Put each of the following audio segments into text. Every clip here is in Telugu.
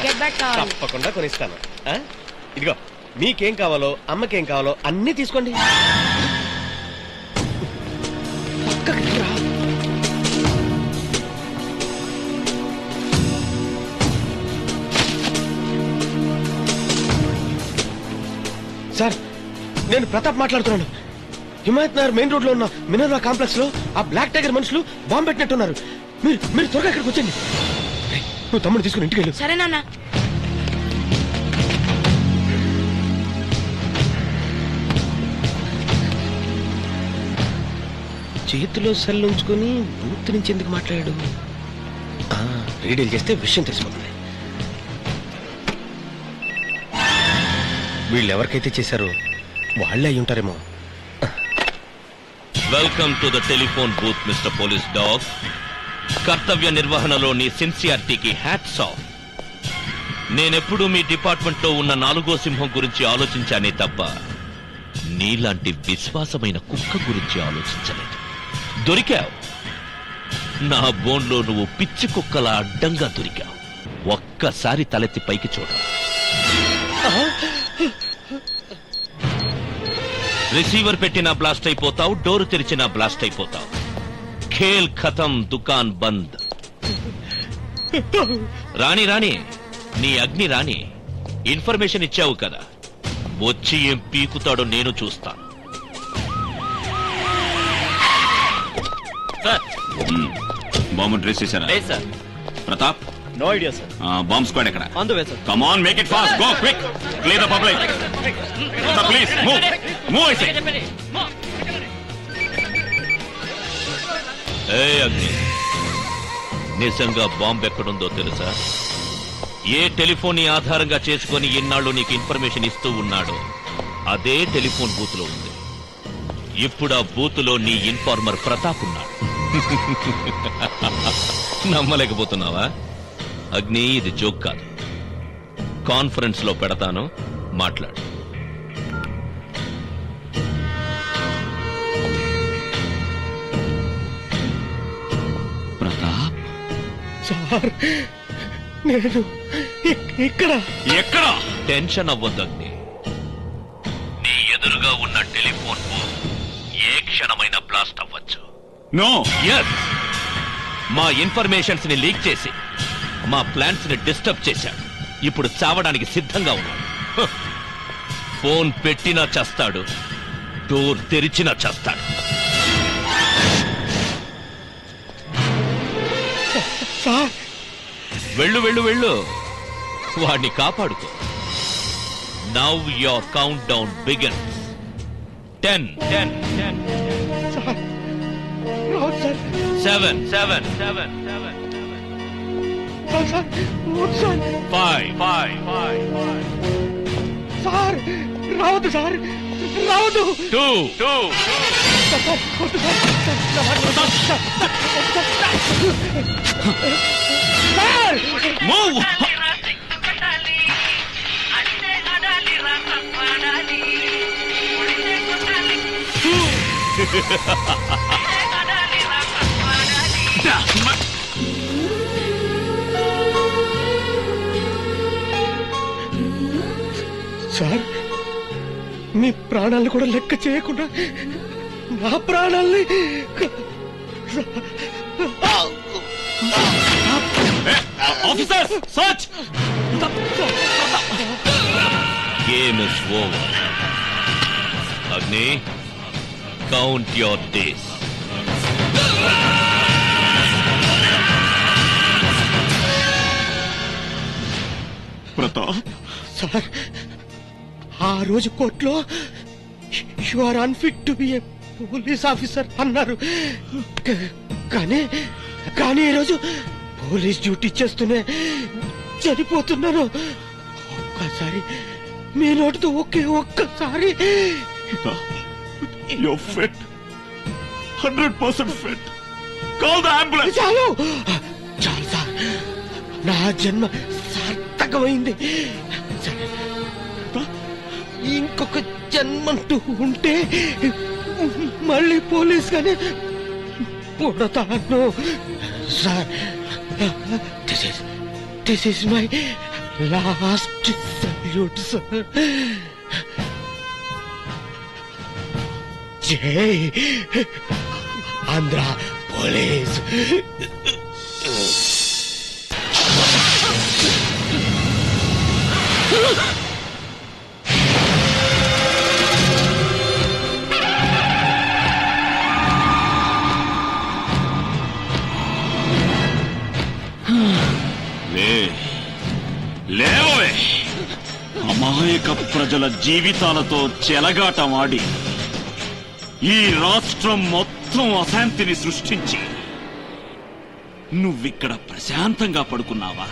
తప్పకుండా కొనిస్తాను. ఇదిగో మీకేం కావాలో అమ్మకేం కావాలో అన్ని తీసుకోండి. సార్ నేను ప్రతాప్ మాట్లాడుతున్నాను. హిమాయత్ నగర్ మెయిన్ రోడ్ లో ఉన్న మినర్వా కాంప్లెక్స్ లో ఆ బ్లాక్ టైగర్ మనుషులు బాంబు పెట్టినట్టున్నారు. మీరు త్వరగా ఇక్కడికి వచ్చండి. నువ్వు తమ్ముడు తీసుకుని ఇంటికి వెళ్ళు. సరే నాన్న. చేతిలో సెల్ ఉంచుకొని బూత్ నుంచి ఎందుకు మాట్లాడాడు? రీడీల్ చేస్తే విషయం తెలిసిపోతుంది. వీళ్ళు ఎవరికైతే చేశారో వాళ్ళే అయి ఉంటారేమో. Welcome to the telephone booth mister police dog. కర్తవ్య నిర్వహణలో నీ సిన్సియారిటీకి హ్యాట్స్ ఆఫ్. నేనెప్పుడు మీ డిపార్ట్మెంట్ లో ఉన్న 4వ సింహం గురించి ఆలోచించానే తప్ప నీలాంటి విశ్వాసమైన కుక్క గురించి ఆలోచించలేదు. దొరికావు. నా బోన్లో నువ్వు పిచ్చి కుక్కలా అడ్డంగా దొరికావు. ఒక్కసారి తలెత్తి పైకి చూడ. రిసీవర్ పెట్టినా బ్లాస్ట్ అయిపోతావు, డోరు తెరిచినా బ్లాస్ట్ అయిపోతావు. ఖేల్ ఖతం, దుకాన్ బంద్. రాణి రాణి, నీ అగ్ని రాణి. ఇన్ఫర్మేషన్ ఇచ్చావు కదా, వచ్చి ఏం పీకుతాడో నేను చూస్తాను. బాంబు ట్రేస్ చేశారా? Sir. Pratap? No idea sir. Bomb squad ఎక్కడ? On the way sir. Come on, make it fast, go quick, clear the public. Please move, move I say. ఏ అగ్ని, నిజంగా బాంబు ఎక్కడుందో తెలుసా? ఏ టెలిఫోన్ ఆధారంగా చేసుకుని ఇన్నాళ్ళు నీకు ఇన్ఫర్మేషన్ ఇస్తూ ఉన్నాడో అదే టెలిఫోన్ బూత్ లో ఉంది. ఇప్పుడు ఆ బూత్ లో నీ ఇన్ఫార్మర్ ప్రతాప్ ఉన్నాడు. నమ్మలేకపోతున్నావా? అగ్ని, ఇది జోక్ కాదు. కాన్ఫరెన్స్ లో పెడతాను, మాట్లాడు. ప్రతాప్ సార్, నేను ఇక్కడ. ఎక్కడ? టెన్షన్ అవ్వద్దు అగ్ని. నీ ఎదురుగా ఉన్న టెలిఫోన్ బూత్ ఏ క్షణమైనా బ్లాస్ట్ అవ్వచ్చు. నో. ఎస్, మా ఇన్ఫర్మేషన్స్ ని లీక్ చేసి మా ప్లాన్స్ ని డిస్టర్బ్ చేశాడు. ఇప్పుడు చావడానికి సిద్ధంగా ఉన్నాడు. ఫోన్ పెట్టినా చేస్తాడు, డోర్ తెరిచినా చేస్తాడు. సార్, వెళ్ళు వెళ్ళు వెళ్ళు, వాడిని కాపాడుకో. Now your countdown begins. 10 10 10 sir, రావద్దు సార్. 7 7 7 7 సార్, సార్, వద్దు సార్. 5 5 5 సార్, రావద్దు సార్, రావద్దు. 2 2 సార్, వద్దు సార్. Sir, move. సార్, మీ ప్రాణాలను కూడా లెక్క చేయకుండా నా ప్రాణాల్ని officer, search. Game is over. Agni, count your days. Pratap sir, ఆ రోజు కోర్టులో you are unfit to be a police officer అన్నారు. కానీ ఈరోజు పోలీస్ డ్యూటీ చేస్తూనే చనిపోతున్నాను. ఒక్కసారి మీ నోటితో ఒక్కసారి you're fit, 100% fit. Call the ambulance. చాలు సార్, నా జన్మ సార్థకమైంది. సరే, ఇంకొక జన్మంటూ ఉంటే మళ్ళీ పోలీస్ గానే పుడతాను sir. This is my last salute sir. Jai Andhra police. లేవే, అమాయక ప్రజల జీవితాలతో చెలగాటమాడి ఈ రాష్ట్రం మొత్తం అశాంతిని సృష్టించి నువ్విక్కడ ప్రశాంతంగా పడుకున్నావా?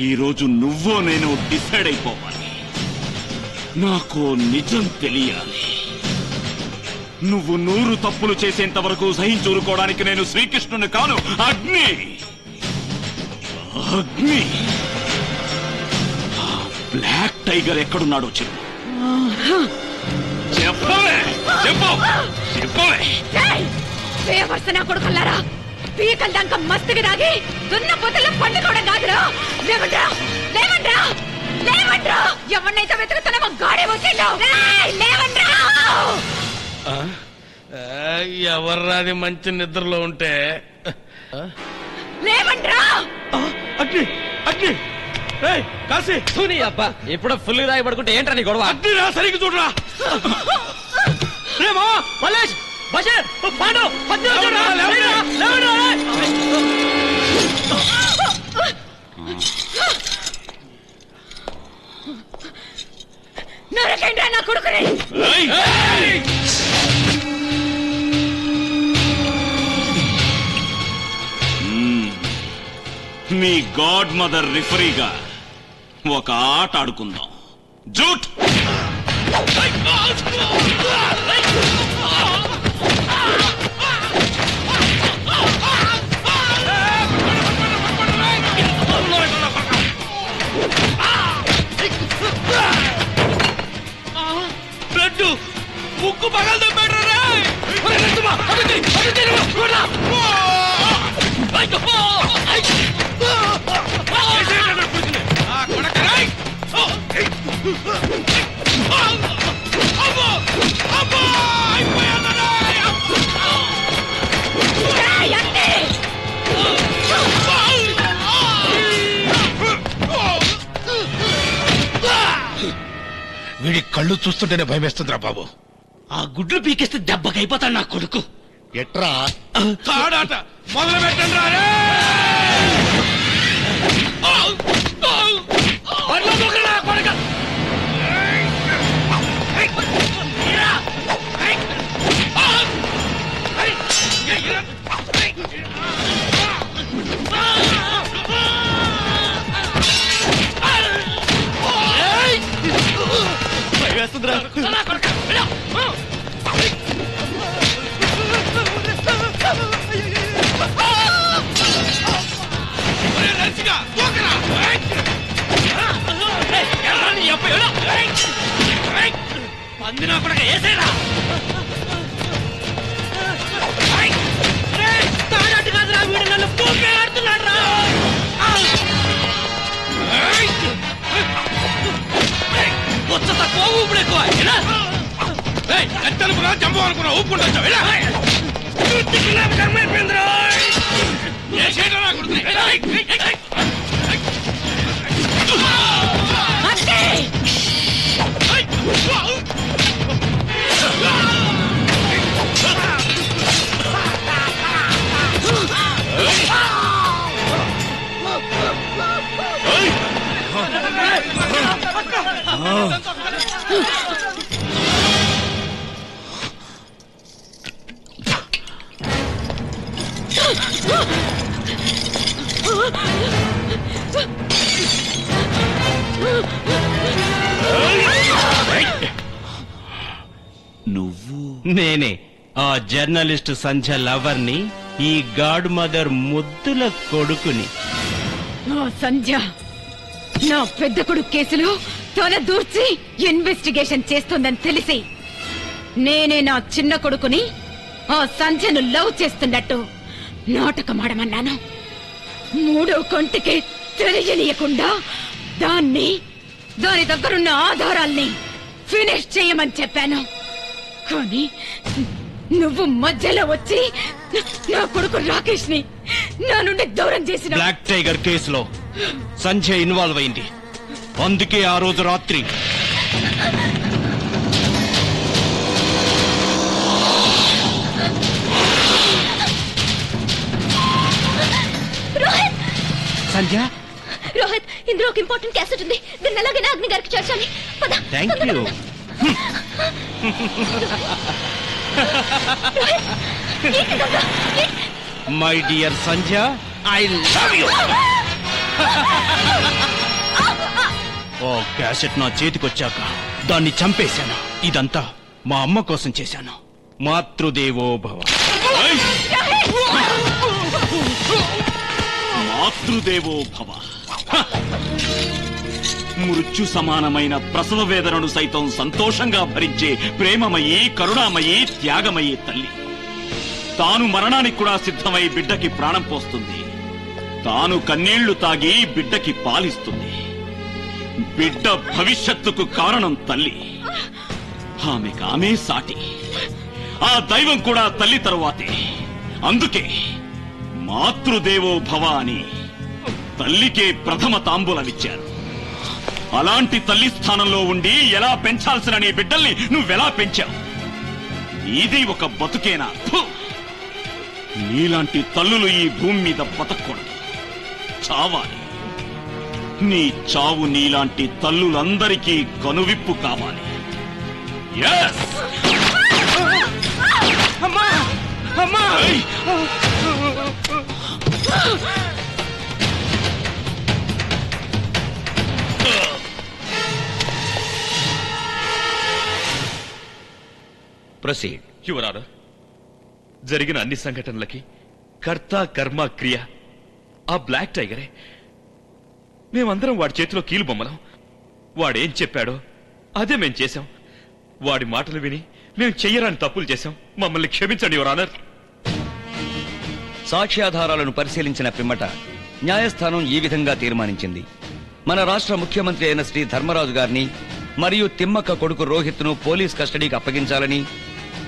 ఈరోజు నువ్వో నేను డిసైడ్ అయిపోవాలి. నాకు నిజం తెలియాలి. నువ్వు 100 తప్పులు చేసేంత వరకు సహించూరుకోవడానికి నేను శ్రీకృష్ణుని కాను, అగ్ని. అగ్ని. బ్లాక్ టైగర్ ఎక్కడున్నాడో చెప్పు. చెప్పవే, చెప్పు, చెప్పవే. నా కొడుకులారా, పీకల్దాక మస్తుగా దాగి దున్న పొదల్లో పండుకోవడం కాదురా. లేవండ్రా, లేవండ్రా, లేవండ్రా. ఎవరినైతే వెతుకుతున్నామో గాడే వచ్చిండు. లేవండ్రా. ఎవర్రాది మంచి నిద్రలో ఉంటే. లేవండ్రా. అగ్ని, అగ్ని. కాశీ సూని అబ్బా, ఎప్పుడో ఫుల్ రాయి పడుకుంటే ఏంట్రా నీ గొడవ? అగ్ని రా, సరిగ్గా చూడరా. రేమో మల్లేష్, బషీర్, పాండు, నరకండ్రా నా కొడుకుని. మీ గాడ్ మదర్ రిఫరీగా ఒక ఆట ఆడుకుందాం. జూట్. బ్లడ్ ముక్కు పగలతో పెట్టరా. వీడి కళ్ళు చూస్తుంటేనే భయమేస్తుందిరా బాబు. ఆ గుడ్లు పీకేస్తే దెబ్బకైపోతాడు నా కొడుకు. ఎట్రా తాడాట మొదలు పెట్టండి రా. పందినా కూడా వేసేరా. తాడాటు కాదురా, వీడు నన్ను పూకే ఆడుతున్నాడు రా. వచ్చ తక్కువ ఊపిడి ఎక్కువ. ఎత్తనుకున్నా జంబు అనుకున్నా ఊపుకుంటా కర్మైపోయిందిరా. నువ్వు? నేనే ఆ జర్నలిస్ట్ సంధ్య లవర్ ని, ఈ గాడ్ మదర్ ముద్దుల కొడుకుని. సంధ్య నా పెద్ద కొడుకు కేసులో తన దూర్చి ఇన్వెస్టిగేషన్ చేస్తుందని తెలిసి నేనే నా చిన్న కొడుకుని ఆ సంధ్యను లవ్ చేస్తున్నట్టు నాటకమాడమన్నాను. మూడో కంటికి తెలియనీయకుండా దాని దగ్గరున్న ఆధారాల్ని ఫినిష్ చేయమని చెప్పాను. కానీ నువ్వు మధ్యలో వచ్చి నా కొడుకు రాకేష్ ని నా నుండి దూరం చేసిన. బ్లాక్ టైగర్ కేసులో సంజయ్ ఇన్వాల్వ్ అయింది. అందుకే ఆ రోజు రాత్రి సంధ్య. రోహిత్, ఇందులో ఒక ఇంపార్టెంట్ క్యాసెట్ ఉంది. దీన్ని ఎలాగైనా అగ్ని గారికి చేర్చాలి. పద. Thank you. My dear Sandhya, I love you. ఓ క్యాసెట్ నా చేతికొచ్చాక దాన్ని చంపేశాను. ఇదంతా మా అమ్మ కోసం చేశాను. మాతృదేవో భవ. మాతృదేవో భవ. మృత్యు సమానమైన ప్రసవ వేదనను సైతం సంతోషంగా భరించే ప్రేమమయీ, కరుణామయీ, త్యాగమయీ తల్లి తాను మరణానికి కూడా సిద్ధమై బిడ్డకి ప్రాణం పోస్తుంది. తాను కన్నీళ్లు తాగి బిడ్డకి పాలిస్తుంది. బిడ్డ భవిష్యత్తుకు కారణం తల్లి. ఆమె సాటి. ఆ దైవం కూడా తల్లి తరువాతే. అందుకే మాతృదేవో భవ అని తల్లికే ప్రథమ తాంబూలమిచ్చారు. అలాంటి తల్లి స్థానంలో ఉండి ఎలా పెంచాల్సిన నీ బిడ్డల్ని నువ్వెలా పెంచావు? ఇది ఒక బతుకేనా? నీలాంటి తల్లులు ఈ భూమి మీద బతకూడదు, చావాలి. నీ చావు నీలాంటి తల్లులందరికీ కనువిప్పు కావాలి. ఎస్! ప్రొసీడ్. యువర్ ఆనర్, జరిగిన అన్ని సంఘటనలకి కర్త కర్మ క్రియ ఆ బ్లాక్ టైగరే. మేమందరం వాడి చేతిలో కీలు బొమ్మలం. వాడేం చెప్పాడో అదే మేం చేశాం. వాడి మాటలు విని మేము చెయ్యరాని తప్పులు చేశాం. మమ్మల్ని క్షమించండి యువర్ ఆనర్. సాక్ష్యాధారాలను పరిశీలించిన పిమ్మట న్యాయస్థానం ఈ విధంగా తీర్మానించింది. మన రాష్ట్ర ముఖ్యమంత్రి అయిన శ్రీ ధర్మరాజు గారిని మరియు తిమ్మక్క కొడుకు రోహిత్ ను పోలీస్ కస్టడీకి అప్పగించాలని,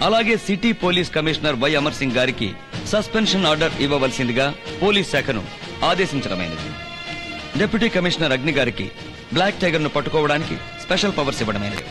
అలాగే city police commissioner Y Amar Singh గారికి సస్పెన్షన్ ఆర్డర్ ఇవ్వవలసిందిగా పోలీస్ శాఖను ఆదేశించడమైనది. డిప్యూటీ కమిషనర్ అగ్ని గారికి బ్లాక్ టైగర్ ను పట్టుకోవడానికి స్పెషల్ పవర్స్ ఇవ్వడమైనది.